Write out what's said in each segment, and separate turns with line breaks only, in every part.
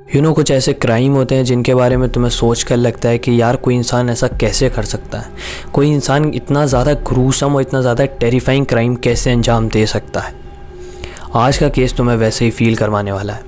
कुछ ऐसे क्राइम होते हैं जिनके बारे में तुम्हें सोच कर लगता है कि यार कोई इंसान ऐसा कैसे कर सकता है, कोई इंसान इतना ज़्यादा ग्रूसम और इतना ज़्यादा टेरिफाइंग क्राइम कैसे अंजाम दे सकता है। आज का केस तुम्हें वैसे ही फील करवाने वाला है,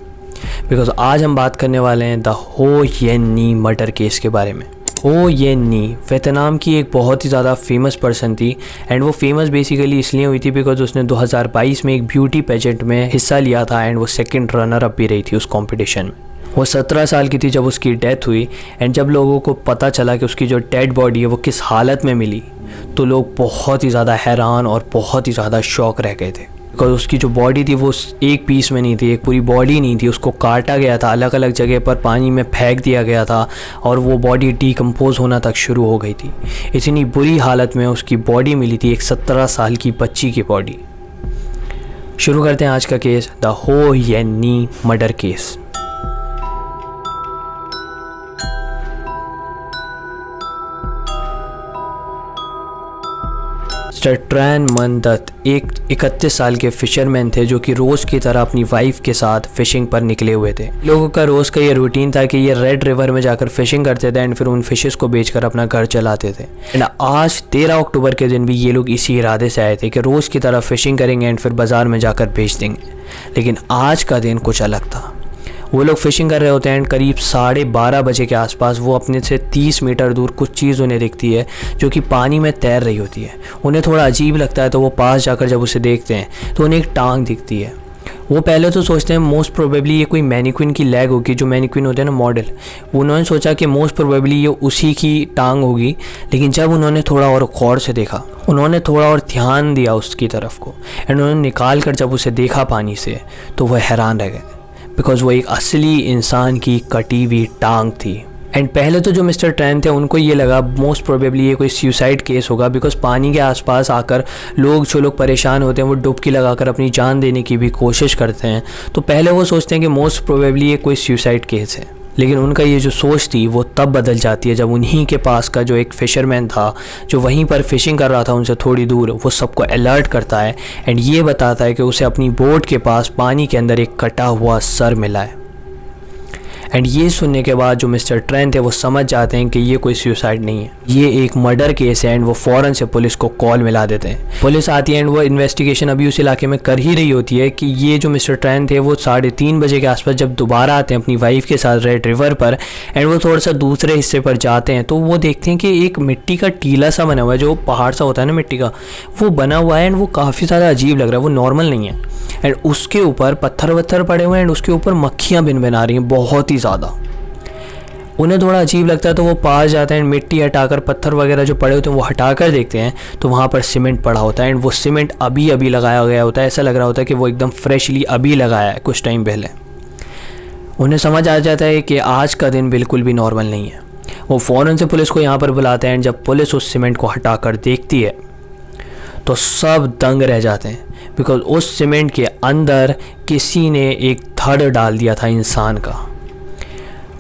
बिकॉज आज हम बात करने वाले हैं द हो येन नी मर्डर केस के बारे में। हो येन नी वियतनाम की एक बहुत ही ज़्यादा फेमस पर्सन थी, एंड वो फेमस बेसिकली इसलिए हुई थी बिकॉज उसने 2022 में एक ब्यूटी पेजेंट में हिस्सा लिया था एंड वो सेकंड रनर अप भी रही थी उस कंपटीशन में। वो 17 साल की थी जब उसकी डेथ हुई, एंड जब लोगों को पता चला कि उसकी जो डेड बॉडी है वो किस हालत में मिली, तो लोग बहुत ही ज़्यादा हैरान और बहुत ही ज़्यादा शॉक रह गए थे। बिकॉज उसकी जो बॉडी थी वो एक पीस में नहीं थी, एक पूरी बॉडी नहीं थी, उसको काटा गया था, अलग अलग जगह पर पानी में फेंक दिया गया था और वो बॉडी डिकम्पोज होना तक शुरू हो गई थी। इतनी बुरी हालत में उसकी बॉडी मिली थी, एक 17 साल की बच्ची की बॉडी। शुरू करते हैं आज का केस, द हो येन नी मर्डर केस। मिस्टर ट्रैन मन दत्त एक 31 साल के फिशरमैन थे जो कि रोज़ की तरह अपनी वाइफ के साथ फिशिंग पर निकले हुए थे। लोगों का रोज़ का ये रूटीन था कि ये रेड रिवर में जाकर फिशिंग करते थे एंड फिर उन फिशेस को बेचकर अपना घर चलाते थे। एंड आज 13 अक्टूबर के दिन भी ये लोग इसी इरादे से आए थे कि रोज़ की तरह फिशिंग करेंगे एंड फिर बाज़ार में जाकर बेच देंगे। लेकिन आज का दिन कुछ अलग था। वो लोग फिशिंग कर रहे होते हैं एंड करीब 12:30 बजे के आसपास वो अपने से 30 मीटर दूर कुछ चीज़ उन्हें दिखती है जो कि पानी में तैर रही होती है। उन्हें थोड़ा अजीब लगता है तो वो पास जाकर जब उसे देखते हैं तो उन्हें एक टांग दिखती है। वो पहले तो सोचते हैं मोस्ट प्रोबेबली ये कोई मैनिक्विन की लेग होगी, जो मैनिक्विन होते हैं ना मॉडल, उन्होंने सोचा कि मोस्ट प्रोबेबली ये उसी की टांग होगी। लेकिन जब उन्होंने थोड़ा और गौर से देखा, उन्होंने थोड़ा और ध्यान दिया उसकी तरफ को एंड उन्होंने निकाल कर जब उसे देखा पानी से, तो वह हैरान रह गए बिकॉज वो एक असली इंसान की कटी हुई टांग थी। एंड पहले तो जो मिस्टर ट्रैन थे उनको ये लगा मोस्ट प्रोबेबली ये कोई सुसाइड केस होगा, बिकॉज पानी के आसपास आकर जो लोग परेशान होते हैं वो डुबकी लगाकर अपनी जान देने की भी कोशिश करते हैं। तो पहले वो सोचते हैं कि मोस्ट प्रोबेबली ये कोई सुसाइड केस है। लेकिन उनका ये जो सोच थी वो तब बदल जाती है जब उन्हीं के पास का जो एक फ़िशरमैन था जो वहीं पर फिशिंग कर रहा था उनसे थोड़ी दूर, वो सबको अलर्ट करता है एंड ये बताता है कि उसे अपनी बोट के पास पानी के अंदर एक कटा हुआ सर मिला है। एंड ये सुनने के बाद जो मिस्टर ट्रैन थे वो समझ जाते हैं कि ये कोई सुसाइड नहीं है, ये एक मर्डर केस है एंड वो फ़ौरन से पुलिस को कॉल मिला देते हैं। पुलिस आती है एंड वो इन्वेस्टिगेशन अभी उस इलाके में कर ही रही होती है कि ये जो मिस्टर ट्रैन थे वो 3:30 बजे के आसपास जब दोबारा आते हैं अपनी वाइफ के साथ रेड रिवर पर एंड वो थोड़ा सा दूसरे हिस्से पर जाते हैं तो वो देखते हैं कि एक मिट्टी का टीला सा बना हुआ है, जो पहाड़ सा होता है ना मिट्टी का, वो बना हुआ है एंड वो काफ़ी ज़्यादा अजीब लग रहा है, वो नॉर्मल नहीं है। एंड उसके ऊपर पत्थर वत्थर पड़े हुए हैं एंड उसके ऊपर मक्खियाँ भिन रही हैं बहुत ही ज़्यादा। उन्हें थोड़ा अजीब लगता है तो वो पास जाते हैं, मिट्टी हटाकर पत्थर वगैरह जो पड़े होते हैं वो हटाकर देखते हैं तो वहाँ पर सीमेंट पड़ा होता है एंड वो सीमेंट अभी अभी लगाया गया होता है। ऐसा लग रहा होता है कि वो एकदम फ्रेशली अभी लगाया है कुछ टाइम पहले। उन्हें समझ आ जाता है कि आज का दिन बिल्कुल भी नॉर्मल नहीं है। वो फ़ौरन से पुलिस को यहाँ पर बुलाते हैं एंड जब पुलिस उस सीमेंट को हटाकर देखती है तो सब दंग रह जाते हैं, बिकॉज उस सीमेंट के अंदर किसी ने एक धड़ डाल दिया था इंसान का।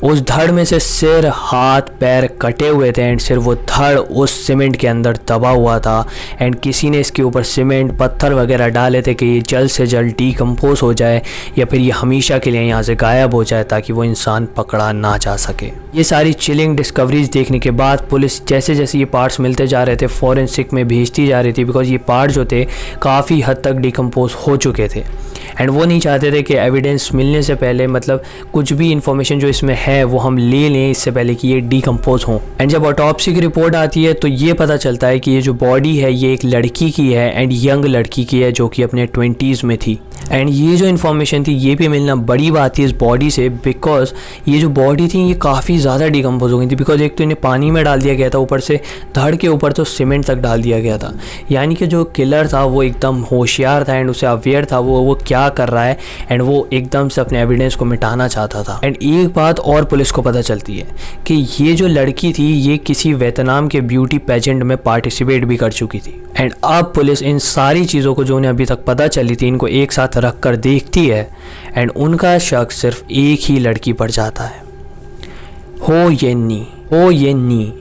उस धड़ में से सिर हाथ पैर कटे हुए थे एंड सिर्फ वो धड़ उस सीमेंट के अंदर दबा हुआ था एंड किसी ने इसके ऊपर सीमेंट पत्थर वगैरह डाले थे कि ये जल्द से जल्द डिकम्पोज हो जाए या फिर ये हमेशा के लिए यहाँ से गायब हो जाए ताकि वो इंसान पकड़ा ना जा सके। ये सारी चिलिंग डिस्कवरीज देखने के बाद पुलिस जैसे जैसे ये पार्ट्स मिलते जा रहे थे फॉरेंसिक में भेजती जा रही थी, बिकॉज ये पार्ट जो थे काफ़ी हद तक डिकम्पोज हो चुके थे एंड वो नहीं चाहते थे कि एविडेंस मिलने से पहले, मतलब कुछ भी इंफॉर्मेशन जो इसमें है वो हम ले लें इससे पहले कि ये डिकम्पोज हों। एंड जब ऑटोप्सी की रिपोर्ट आती है तो ये पता चलता है कि ये जो बॉडी है ये एक लड़की की है एंड यंग लड़की की है जो कि अपने 20s में थी। एंड ये जो इन्फॉर्मेशन थी ये भी मिलना बड़ी बात थी इस बॉडी से, बिकॉज ये जो बॉडी थी ये काफ़ी ज़्यादा डिकम्पोज हो गई थी। बिकॉज एक तो इन्हें पानी में डाल दिया गया था, ऊपर से धड़ के ऊपर तो सीमेंट तक डाल दिया गया था। यानी कि जो किलर था वो एकदम होशियार था एंड उसे अवेयर था वो क्या कर रहा है एंड वो एकदम से अपने एविडेंस को मिटाना चाहता था। एंड एक बात और पुलिस को पता चलती है कि ये जो लड़की थी ये किसी वियतनाम के ब्यूटी पेजेंट में पार्टिसिपेट भी कर चुकी थी। एंड अब पुलिस इन सारी चीज़ों को जो उन्हें अभी तक पता चली थी इनको एक साथ रख कर देखती है एंड उनका शक सिर्फ एक ही लड़की पर जाता है, हो येन नी।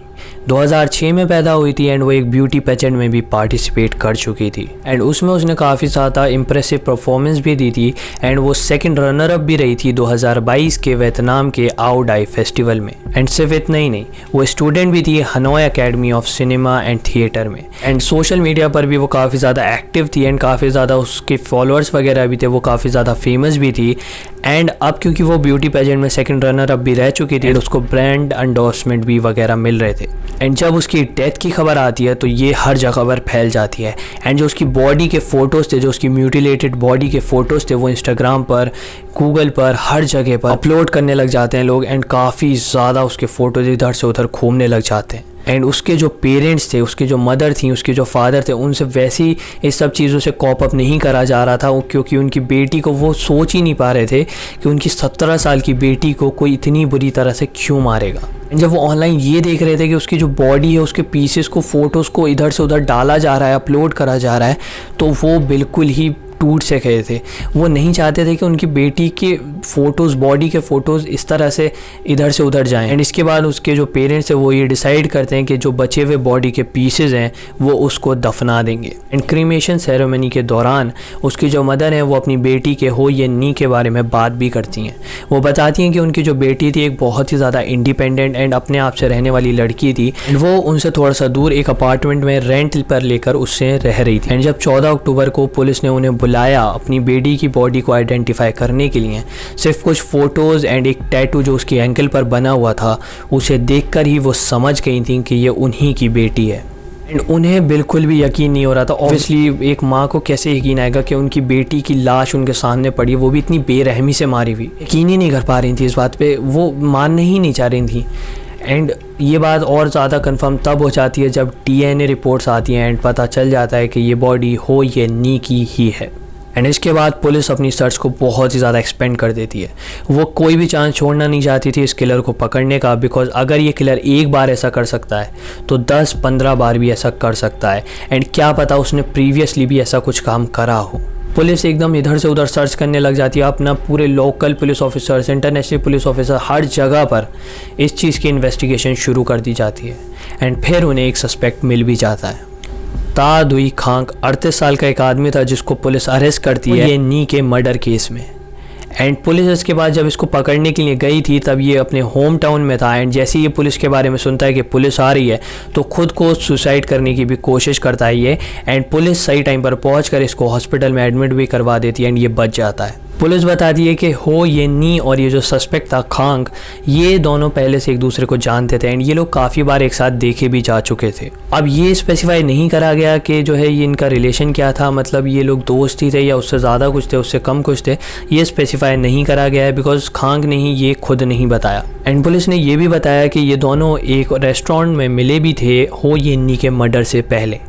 2006 में पैदा हुई थी एंड वो एक ब्यूटी पेजेंट में भी पार्टिसिपेट कर चुकी थी एंड उसमें उसने काफ़ी ज़्यादा इम्प्रेसिव परफॉर्मेंस भी दी थी एंड वो सेकंड रनर अप भी रही थी 2022 के वियतनाम के आओ डाई फेस्टिवल में। एंड सिर्फ इतना ही नहीं, वो स्टूडेंट भी थी Hanoi academy of cinema and theatre में एंड सोशल मीडिया पर भी वो काफ़ी ज़्यादा एक्टिव थी एंड काफ़ी ज़्यादा उसके फॉलोअर्स वगैरह भी थे, वो काफ़ी ज़्यादा फेमस भी थी। एंड अब क्योंकि वो ब्यूटी पेजेंट में सेकंड रनर अप भी रह चुकी थी एंड उसको ब्रांड एंडोर्समेंट भी वगैरह मिल रहे थे। एंड जब उसकी डेथ की खबर आती है तो ये हर जगह पर फैल जाती है एंड जो उसकी बॉडी के फ़ोटोज़ थे, जो उसकी म्यूटिलेटेड बॉडी के फ़ोटोज़ थे, वो इंस्टाग्राम पर, गूगल पर, हर जगह पर अपलोड करने लग जाते हैं लोग एंड काफ़ी ज़्यादा उसके फ़ोटोज़ इधर से उधर घूमने लग जाते हैं। एंड उसके जो पेरेंट्स थे, उसके जो मदर थी, उसके जो फादर थे, उनसे वैसे ही इस सब चीज़ों से कॉप अप नहीं करा जा रहा था क्योंकि उनकी बेटी को वो सोच ही नहीं पा रहे थे कि उनकी 17 साल की बेटी को कोई इतनी बुरी तरह से क्यों मारेगा। जब वो ऑनलाइन ये देख रहे थे कि उसकी जो बॉडी है, उसके पीसेस को, फ़ोटोज़ को इधर से उधर डाला जा रहा है, अपलोड करा जा रहा है, तो वो बिल्कुल ही टूट से गए थे। वो नहीं चाहते थे कि उनकी बेटी के फ़ोटोज़, बॉडी के फ़ोटोज़ इस तरह से इधर से उधर जाएं। एंड इसके बाद उसके जो पेरेंट्स हैं वो ये डिसाइड करते हैं कि जो बचे हुए बॉडी के पीसेस हैं वो उसको दफना देंगे। एंड क्रीमेशन सेरेमनी के दौरान उसकी जो मदर है वो अपनी बेटी के हो या नी के बारे में बात भी करती हैं। वो बताती हैं कि उनकी जो बेटी थी एक बहुत ही ज़्यादा इंडिपेंडेंट एंड अपने आप से रहने वाली लड़की थी एंड वो उनसे थोड़ा सा दूर एक अपार्टमेंट में रेंट पर लेकर उससे रह रही थी। एंड जब 14 अक्टूबर को पुलिस ने उन्हें बुलाया अपनी बेटी की बॉडी को आइडेंटिफाई करने के लिए, सिर्फ कुछ फ़ोटोज़ एंड एक टैटू जो उसकी एंकल पर बना हुआ था, उसे देखकर ही वो समझ गई थी कि ये उन्हीं की बेटी है। एंड उन्हें बिल्कुल भी यकीन नहीं हो रहा था। ऑब्वियसली एक माँ को कैसे यकीन आएगा कि उनकी बेटी की लाश उनके सामने पड़ी, वो भी इतनी बेरहमी से मारी हुई। यकीन ही नहीं कर पा रही थी इस बात पे, वो मानने ही नहीं चाह रही थी। एंड ये बात और ज़्यादा कंफर्म तब हो जाती है जब DNA रिपोर्ट्स आती हैं एंड पता चल जाता है कि ये बॉडी हो ये नी की ही है। एंड इसके बाद पुलिस अपनी सर्च को बहुत ही ज़्यादा एक्सपेंड कर देती है। वो कोई भी चांस छोड़ना नहीं चाहती थी इस किलर को पकड़ने का, बिकॉज अगर ये किलर एक बार ऐसा कर सकता है तो 10-15 बार भी ऐसा कर सकता है एंड क्या पता उसने प्रीवियसली भी ऐसा कुछ काम करा हो। पुलिस एकदम इधर से उधर सर्च करने लग जाती है, अपना पूरे local police officers, international police officer, हर जगह पर इस चीज़ की इन्वेस्टिगेशन शुरू कर दी जाती है। एंड फिर उन्हें एक सस्पेक्ट मिल भी जाता है। ता दुई खांग 38 साल का एक आदमी था जिसको पुलिस अरेस्ट करती है ये नी के मर्डर केस में। एंड पुलिस इसके बाद जब इसको पकड़ने के लिए गई थी तब ये अपने होम टाउन में था एंड जैसे ही ये पुलिस के बारे में सुनता है कि पुलिस आ रही है तो खुद को सुसाइड करने की भी कोशिश करता है ये। एंड पुलिस सही टाइम पर पहुंचकर इसको हॉस्पिटल में एडमिट भी करवा देती है एंड ये बच जाता है। पुलिस बताती है कि हो ये नी और ये जो सस्पेक्ट था खांग, ये दोनों पहले से एक दूसरे को जानते थे एंड ये लोग काफ़ी बार एक साथ देखे भी जा चुके थे। अब ये स्पेसिफाई नहीं करा गया कि जो है ये इनका रिलेशन क्या था, मतलब ये लोग दोस्त ही थे या उससे ज़्यादा कुछ थे, उससे कम कुछ थे, ये स्पेसिफाई नहीं करा गया है बिकॉज खांग ने ही ये खुद नहीं बताया। एंड पुलिस ने ये भी बताया कि ये दोनों एक रेस्टोरेंट में मिले भी थे हो ये नी के मर्डर से पहले।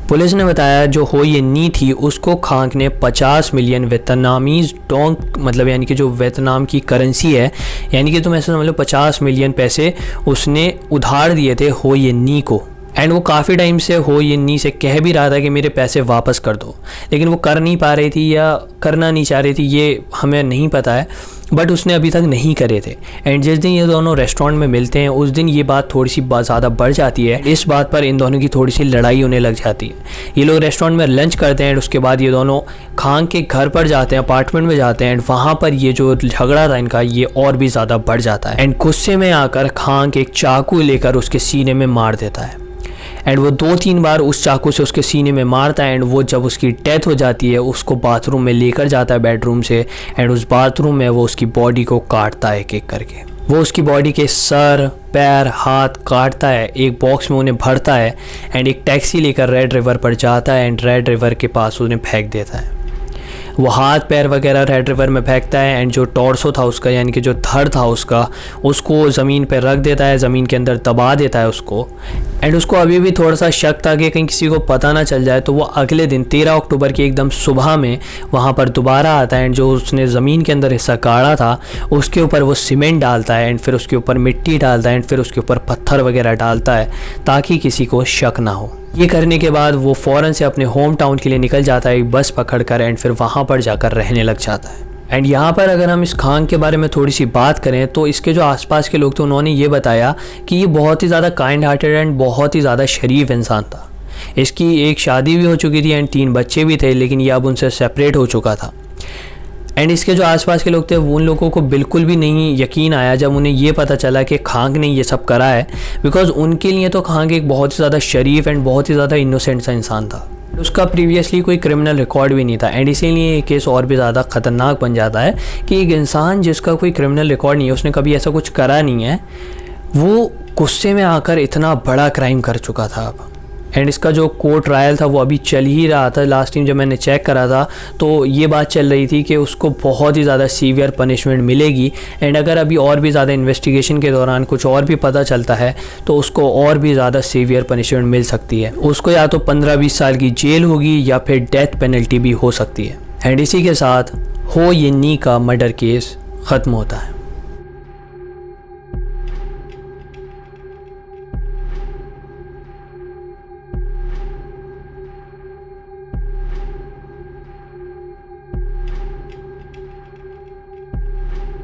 पुलिस ने बताया जो हो ये नी थी उसको खांग ने 50 मिलियन वियतनामीज डोंग, मतलब यानी कि जो वियतनाम की करेंसी है, यानी कि तुम ऐसे समझ लो 50 मिलियन पैसे उसने उधार दिए थे हो ये नी को। एंड वो काफ़ी टाइम से हो ये नी से कह भी रहा था कि मेरे पैसे वापस कर दो, लेकिन वो कर नहीं पा रही थी या करना नहीं चाह रही थी, ये हमें नहीं पता है, बट उसने अभी तक नहीं करे थे। एंड जिस दिन ये दोनों रेस्टोरेंट में मिलते हैं उस दिन ये बात थोड़ी सी ज़्यादा बढ़ जाती है। इस बात पर इन दोनों की थोड़ी सी लड़ाई होने लग जाती है। ये लोग रेस्टोरेंट में लंच करते हैं एंड उसके बाद ये दोनों खांग के घर पर जाते हैं, अपार्टमेंट में जाते हैं एंड वहाँ पर ये जो झगड़ा था इनका ये और भी ज़्यादा बढ़ जाता है। एंड गुस्से में आकर खांग एक चाकू लेकर उसके सीने में मार देता है एंड वो 2-3 बार उस चाकू से उसके सीने में मारता है एंड वो जब उसकी डेथ हो जाती है उसको बाथरूम में लेकर जाता है बेडरूम से एंड उस बाथरूम में वो उसकी बॉडी को काटता है एक एक करके। वो उसकी बॉडी के सर, पैर, हाथ काटता है, एक बॉक्स में उन्हें भरता है एंड एक टैक्सी लेकर रेड रिवर पर जाता है एंड रेड रिवर के पास उन्हें फेंक देता है। वो हाथ पैर वगैरह रेड रिवर में फेंकता है एंड जो टॉर्सो था उसका, यानी कि जो धड़ था उसका, उसको ज़मीन पर रख देता है, ज़मीन के अंदर दबा देता है उसको। एंड उसको अभी भी थोड़ा सा शक था कि कहीं किसी को पता ना चल जाए, तो वो अगले दिन 13 अक्टूबर की एकदम सुबह में वहाँ पर दोबारा आता है एंड जो उसने ज़मीन के अंदर हिस्सा काढ़ा था उसके ऊपर वो सीमेंट डालता है एंड फिर उसके ऊपर मिट्टी डालता है एंड फिर उसके ऊपर पत्थर वगैरह डालता है ताकि किसी को शक ना हो। ये करने के बाद वो फ़ौरन से अपने होम टाउन के लिए निकल जाता है एक बस पकड़कर एंड फिर वहाँ पर जाकर रहने लग जाता है। एंड यहाँ पर अगर हम इस खान के बारे में थोड़ी सी बात करें तो इसके जो आसपास के लोग थे उन्होंने ये बताया कि ये बहुत ही ज़्यादा काइंड हार्टेड एंड बहुत ही ज़्यादा शरीफ इंसान था। इसकी एक शादी भी हो चुकी थी एंड 3 बच्चे भी थे, लेकिन ये अब उनसे सेपरेट हो चुका था। एंड इसके जो आसपास के लोग थे वो उन लोगों को बिल्कुल भी नहीं यकीन आया जब उन्हें ये पता चला कि खांग ने ये सब करा है, बिकॉज उनके लिए तो खांग एक बहुत ही ज़्यादा शरीफ एंड बहुत ही ज़्यादा इनोसेंट सा इंसान था। उसका प्रीवियसली कोई क्रिमिनल रिकॉर्ड भी नहीं था एंड इसीलिए ये केस और भी ज़्यादा ख़तरनाक बन जाता है कि एक इंसान जिसका कोई क्रिमिनल रिकॉर्ड नहीं है, उसने कभी ऐसा कुछ करा नहीं है, वो गुस्से में आकर इतना बड़ा क्राइम कर चुका था अब। एंड इसका जो कोर्ट ट्रायल था वो अभी चल ही रहा था। लास्ट टाइम जब मैंने चेक करा था तो ये बात चल रही थी कि उसको बहुत ही ज़्यादा सीवियर पनिशमेंट मिलेगी एंड अगर अभी और भी ज़्यादा इन्वेस्टिगेशन के दौरान कुछ और भी पता चलता है तो उसको और भी ज़्यादा सीवियर पनिशमेंट मिल सकती है। उसको या तो 15-20 साल की जेल होगी या फिर डेथ पेनल्टी भी हो सकती है। एंड इसी के साथ हो ये नी का मर्डर केस ख़त्म होता है।